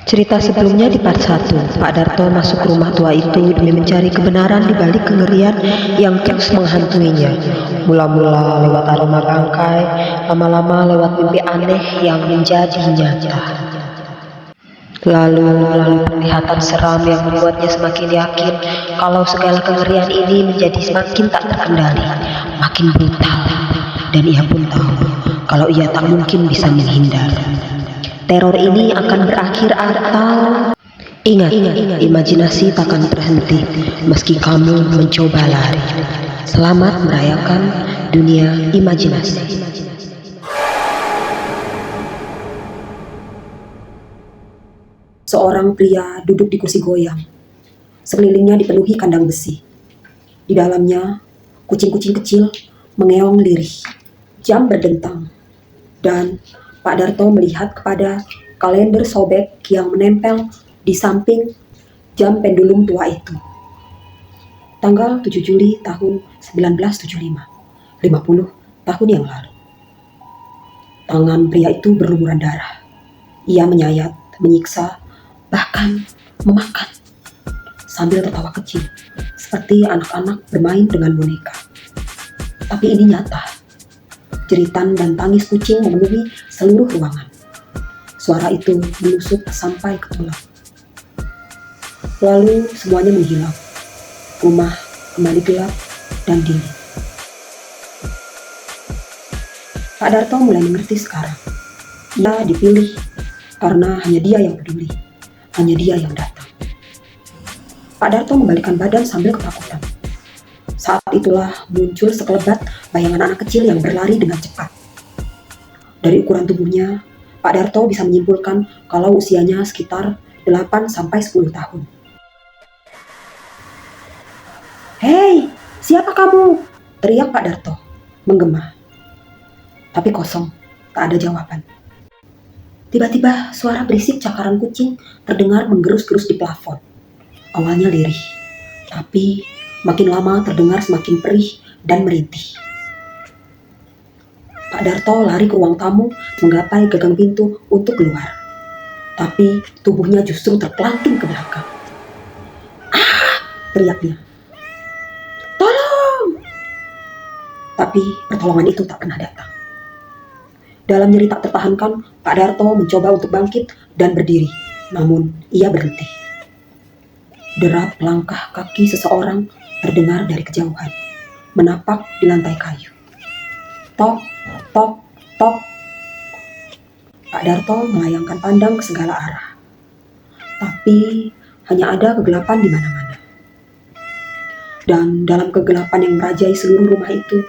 Cerita sebelumnya di part 1, Pak Darto masuk ke rumah tua itu demi mencari kebenaran di balik kengerian yang terus menghantuinya. Mula-mula lewat aroma bangkai, lama-lama lewat mimpi aneh yang menjadi nyata. Lalu penglihatan seram yang membuatnya semakin yakin kalau segala kengerian ini menjadi semakin tak terkendali, makin brutal. Dan ia pun tahu kalau ia tak mungkin bisa menghindar. Teror ini akan berakhir atau... Ingat, imajinasi takkan berhenti meski kamu mencoba lari. Selamat merayakan dunia imajinasi. Seorang pria duduk di kursi goyang. Sekelilingnya dipenuhi kandang besi. Di dalamnya, kucing-kucing kecil mengeong lirih. Jam berdentang. Dan Pak Darto melihat kepada kalender sobek yang menempel di samping jam pendulum tua itu. Tanggal 7 Juli tahun 1975, 50 tahun yang lalu. Tangan pria itu berlumuran darah. Ia menyayat, menyiksa, bahkan memakan sambil tertawa kecil, seperti anak-anak bermain dengan boneka. Tapi ini nyata. Jeritan dan tangis kucing memenuhi seluruh ruangan. Suara itu menusuk sampai ke tulang. Lalu semuanya menghilang. Rumah kembali gelap dan dingin. Pak Darto mulai mengerti sekarang. Ia dipilih karena hanya dia yang peduli. Hanya dia yang datang. Pak Darto membalikkan badan sambil ketakutan. Saat itulah muncul sekelebat bayangan anak kecil yang berlari dengan cepat. Dari ukuran tubuhnya, Pak Darto bisa menyimpulkan kalau usianya sekitar 8-10 tahun. "Hei, siapa kamu?" teriak Pak Darto, menggema. Tapi kosong, tak ada jawaban. Tiba-tiba suara berisik cakaran kucing terdengar menggerus-gerus di plafon. Awalnya lirih, tapi makin lama terdengar semakin perih dan merintih. Pak Darto lari ke ruang tamu, menggapai gagang pintu untuk keluar. Tapi tubuhnya justru terpelanting ke belakang. "Ah!" teriaknya. "Tolong!" Tapi pertolongan itu tak pernah datang. Dalam nyeri tak tertahankan, Pak Darto mencoba untuk bangkit dan berdiri. Namun ia berhenti. Derap langkah kaki seseorang terdengar dari kejauhan, menapak di lantai kayu. Tok, tok, tok. Pak Darto melayangkan pandang ke segala arah. Tapi hanya ada kegelapan di mana-mana. Dan dalam kegelapan yang merajai seluruh rumah itu,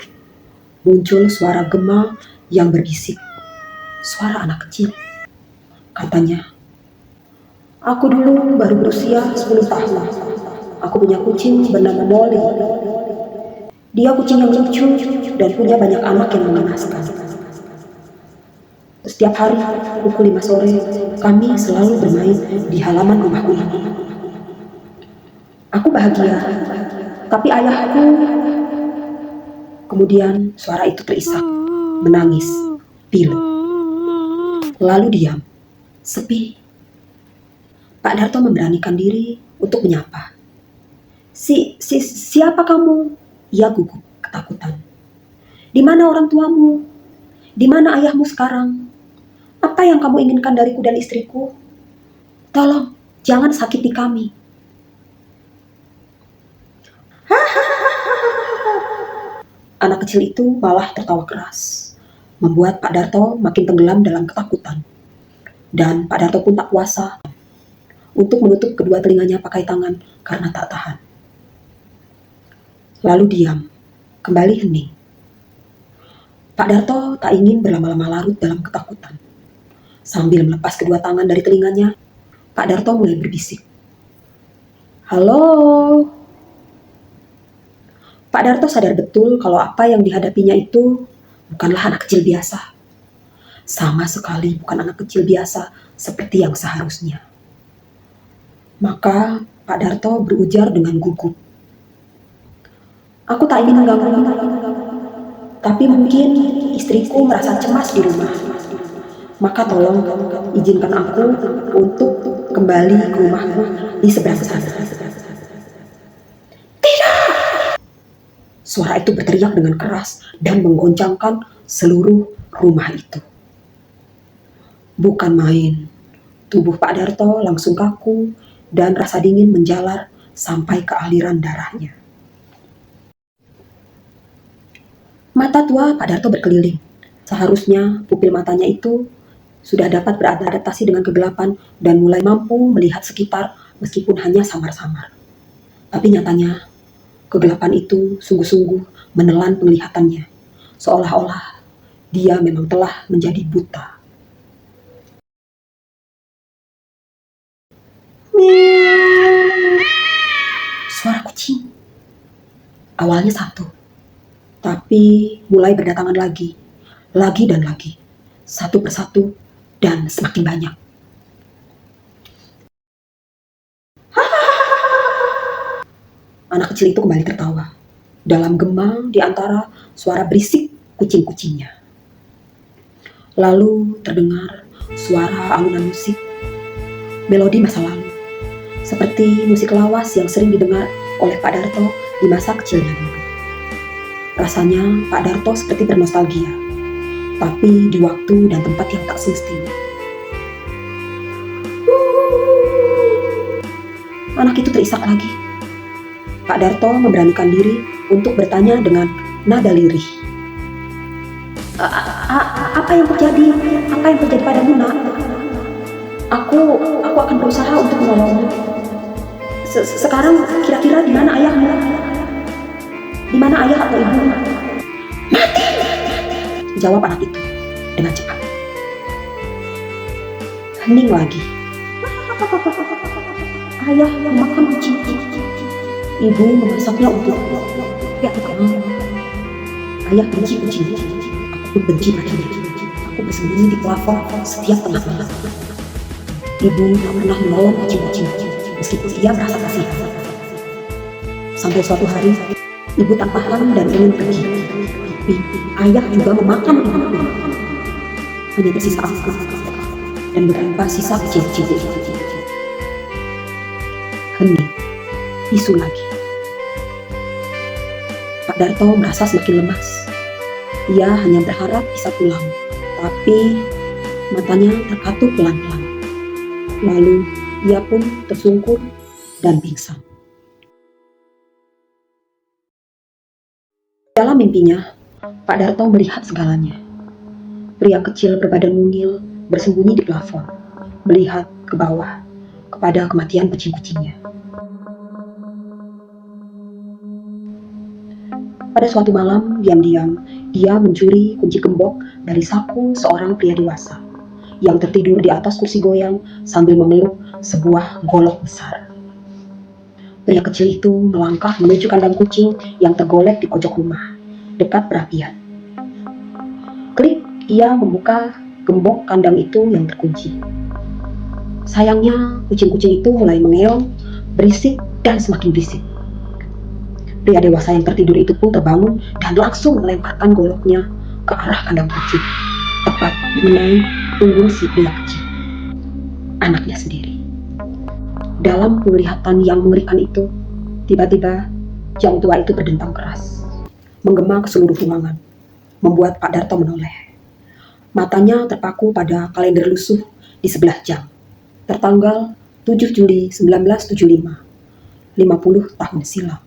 muncul suara gema yang berbisik. Suara anak kecil. Katanya, "Aku dulu baru berusia 10 tahun. Aku punya kucing bernama Molly. Dia kucing yang lucu dan punya banyak anak yang mengenaskan. Setiap hari pukul 5 sore kami selalu bermain di halaman rumahku ini. Aku bahagia, tapi ayahku..." Kemudian suara itu terisak, menangis, pilu. Lalu diam, sepi. Pak Darto memberanikan diri untuk menyapa. Siapa kamu?" Ia gugup ketakutan. "Di mana orang tuamu? Di mana ayahmu sekarang? Apa yang kamu inginkan dariku dan istriku? Tolong, jangan sakiti kami." Anak kecil itu malah tertawa keras, membuat Pak Darto makin tenggelam dalam ketakutan. Dan Pak Darto pun tak kuasa untuk menutup kedua telinganya pakai tangan karena tak tahan. Lalu diam, kembali hening. Pak Darto tak ingin berlama-lama larut dalam ketakutan. Sambil melepas kedua tangan dari telinganya, Pak Darto mulai berbisik. "Halo?" Pak Darto sadar betul kalau apa yang dihadapinya itu bukanlah anak kecil biasa. Sama sekali bukan anak kecil biasa seperti yang seharusnya. Maka Pak Darto berujar dengan gugup. "Aku tak ingin mengganggu, tapi mungkin istriku merasa cemas di rumah. Maka tolong izinkan aku untuk kembali ke rumahku di seberang sana. Suara itu berteriak dengan keras dan menggoncangkan seluruh rumah itu. Bukan main, tubuh Pak Darto langsung kaku dan rasa dingin menjalar sampai ke aliran darahnya. Mata tua Pak Darto berkeliling. Seharusnya pupil matanya itu sudah dapat beradaptasi dengan kegelapan dan mulai mampu melihat sekitar meskipun hanya samar-samar. Tapi nyatanya, kegelapan itu sungguh-sungguh menelan penglihatannya, seolah-olah dia memang telah menjadi buta. Suara kucing. Awalnya satu, tapi mulai berdatangan lagi dan lagi, satu persatu dan semakin banyak. Anak kecil itu kembali tertawa dalam gema di antara suara berisik kucing-kucingnya. Lalu terdengar suara alunan musik, melodi masa lalu, seperti musik lawas yang sering didengar oleh Pak Darto di masa kecilnya dulu. Rasanya Pak Darto seperti bernostalgia, tapi di waktu dan tempat yang tak semestinya. Anak itu terisak lagi. Pak Darto memberanikan diri untuk bertanya dengan nada lirih. Apa yang terjadi? Apa yang terjadi padamu, Nak? Aku akan berusaha untuk menolongmu. Sekarang kira-kira di mana ayahmu? Di mana ayah atau ibu? Mati! Jawab anak itu dengan cepat. Hening lagi. Ayah memakan kucing. Ibu memasaknya untuk ya, ayah benci kucing. Aku pun benci padanya. Aku bersembunyi di plafon setiap tengah malam. Ibu tak pernah menolong kucing-kucing meskipun ia merasa kasihan. Sampai suatu hari, ibu tak tahan dan ingin pergi. Tapi ayah juga memakan ibu. Hanya tersisa aku dan beberapa sisa kecil-kecil. Hening, bisu lagi. Pak Darto merasa semakin lemas. Ia hanya berharap bisa pulang, tapi matanya terkatup pelan-pelan. Lalu ia pun tersungkur dan pingsan. Dalam mimpinya, Pak Darto melihat segalanya. Pria kecil berbadan mungil bersembunyi di plafon, melihat ke bawah kepada kematian kucing-kucingnya. Pada suatu malam, diam-diam, dia mencuri kunci gembok dari saku seorang pria dewasa yang tertidur di atas kursi goyang sambil memeluk sebuah golok besar. Pria kecil itu melangkah menuju kandang kucing yang tergolek di pojok rumah, dekat perapian. Klik, ia membuka gembok kandang itu yang terkunci. Sayangnya, kucing-kucing itu mulai mengeong, berisik, dan semakin berisik. Pria dewasa yang tertidur itu pun terbangun dan langsung melemparkan goloknya ke arah kandang kucing, tepat mengenai punggung si pria kecil, anaknya sendiri. Dalam penglihatan yang mengerikan itu, tiba-tiba jam tua itu berdentang keras, menggema ke seluruh ruangan, membuat Pak Darto menoleh. Matanya terpaku pada kalender lusuh di sebelah jam, tertanggal 7 Juli 1975, 50 tahun silam.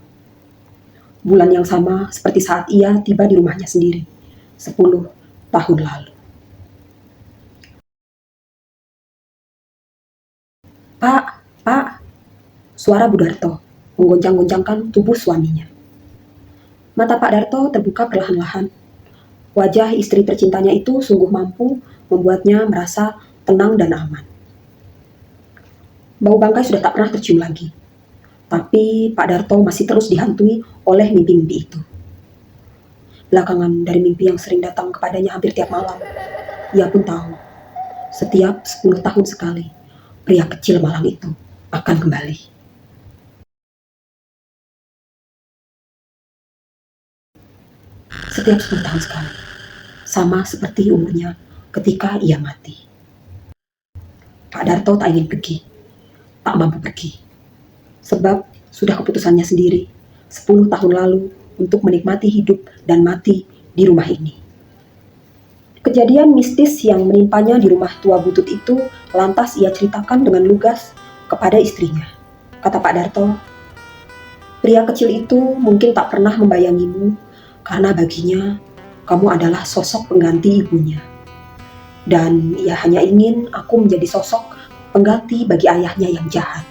Bulan yang sama seperti saat ia tiba di rumahnya sendiri, 10 tahun lalu. Pak, suara Bu Darto menggoncang-goncangkan tubuh suaminya. Mata Pak Darto terbuka perlahan-lahan. Wajah istri tercintanya itu sungguh mampu membuatnya merasa tenang dan aman. Bau bangkai sudah tak pernah tercium lagi. Tapi Pak Darto masih terus dihantui oleh mimpi-mimpi itu. Belakangan dari mimpi yang sering datang kepadanya hampir tiap malam, ia pun tahu, setiap 10 tahun sekali, pria kecil malang itu akan kembali. Setiap 10 tahun sekali, sama seperti umurnya ketika ia mati. Pak Darto tak ingin pergi. tak mampu pergi. Sebab sudah keputusannya sendiri 10 tahun lalu untuk menikmati hidup dan mati di rumah ini. Kejadian mistis yang menimpanya di rumah tua butut itu lantas ia ceritakan dengan lugas kepada istrinya. Kata Pak Darto, pria kecil itu mungkin tak pernah membayangimu karena baginya kamu adalah sosok pengganti ibunya. Dan ia hanya ingin aku menjadi sosok pengganti bagi ayahnya yang jahat.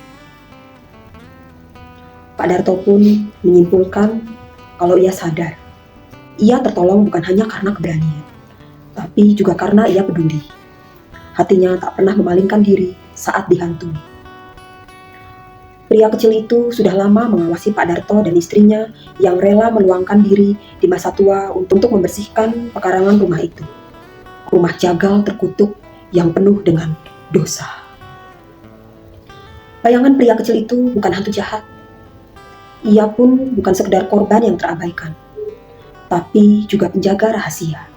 Pak Darto pun menyimpulkan kalau ia sadar. Ia tertolong bukan hanya karena keberanian, tapi juga karena ia peduli. Hatinya tak pernah memalingkan diri saat dihantui. Pria kecil itu sudah lama mengawasi Pak Darto dan istrinya yang rela meluangkan diri di masa tua untuk membersihkan pekarangan rumah itu. Rumah jagal terkutuk yang penuh dengan dosa. Bayangan pria kecil itu bukan hantu jahat. Ia pun bukan sekedar korban yang terabaikan, tapi juga penjaga rahasia.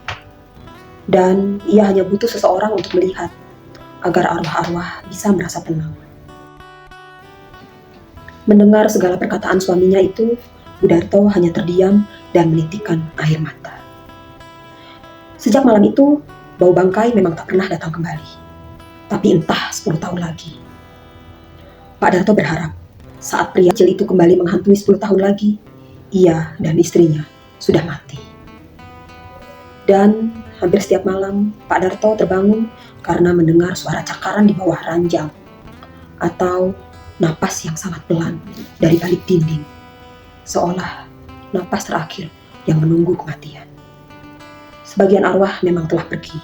Dan ia hanya butuh seseorang untuk melihat, agar arwah-arwah bisa merasa tenang. Mendengar segala perkataan suaminya itu, Bu Darto hanya terdiam dan menitikkan air mata. Sejak malam itu, bau bangkai memang tak pernah datang kembali. Tapi entah 10 tahun lagi. Pak Darto berharap, saat pria kecil itu kembali menghantui 10 tahun lagi, ia dan istrinya sudah mati. Dan hampir setiap malam, Pak Darto terbangun karena mendengar suara cakaran di bawah ranjang, atau napas yang sangat pelan dari balik dinding, seolah napas terakhir yang menunggu kematian. Sebagian arwah memang telah pergi,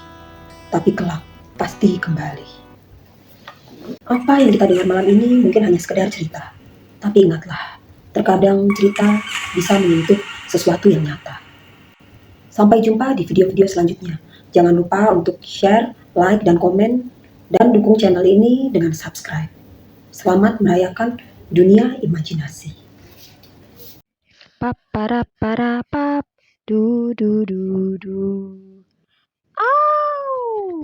tapi kelak pasti kembali. Apa yang kita dengar malam ini mungkin hanya sekedar cerita, tapi ingatlah, terkadang cerita bisa menyentuh sesuatu yang nyata. Sampai jumpa di video-video selanjutnya. Jangan lupa untuk share, like, dan komen, dan dukung channel ini dengan subscribe. Selamat merayakan dunia imajinasi. Paparapparapap, du du du du. Au!